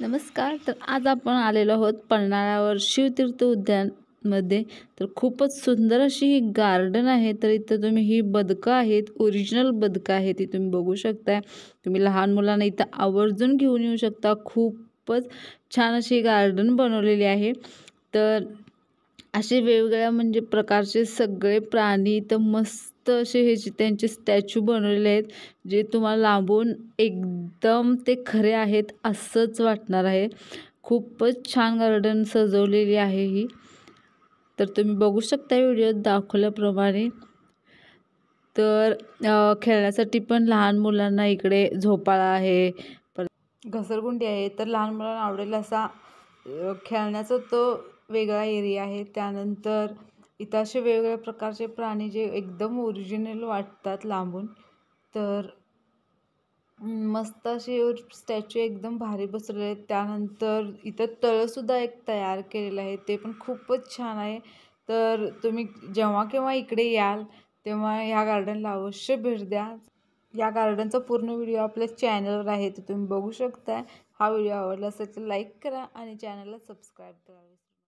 नमस्कार. तर आज आपण आलेलो आहोत पन्हाळ्यावर शिवतीर्थ उद्यानमध्ये. तर खूपच सुंदर अशी ही गार्डन आहे. तर इथं तुम्ही ही बदकं आहेत, ओरिजिनल बदकं आहेत, ती तुम्ही बघू शकताय. तुम्ही लहान मुलांना इथं आवर्जून घेऊन येऊ शकता. खूपच छान अशी गार्डन बनवलेली आहे. तर असे वेगवेगळ्या म्हणजे प्रकारचे सगळे प्राणी इथं मस्त असे हे त्यांचे स्टॅच्यू बनवलेले आहेत, जे तुम्हाला लांबून एकदम ते खरे आहेत असंच वाटणार आहे. खूपच छान गार्डन सजवलेली आहे ही. तर तुम्ही बघू शकता व्हिडिओत दाखवल्याप्रमाणे. तर खेळण्यासाठी पण लहान मुलांना इकडे झोपाळा आहे, परत घसरगुंडी आहे. तर लहान मुलांना आवडेल असा खेळण्याचा तो वेगळा एरिया आहे. त्यानंतर इथं असे वेगवेगळ्या प्रकारचे प्राणी जे एकदम ओरिजिनल वाटतात लांबून. तर मस्त असे स्टॅच्यू एकदम भारी बसवलेले आहेत. त्यानंतर इथं तळंसुद्धा एक तयार केलेलं आहे, ते पण खूपच छान आहे. तर तुम्ही जेव्हा केव्हा इकडे याल तेव्हा ह्या गार्डनला अवश्य भेट द्या. या गार्डनचा पूर्ण व्हिडिओ आपल्या चॅनलवर आहे, तर तुम्ही बघू शकता. हा व्हिडिओ आवडला असेल तर लाईक करा आणि चॅनलला सबस्क्राईब करा.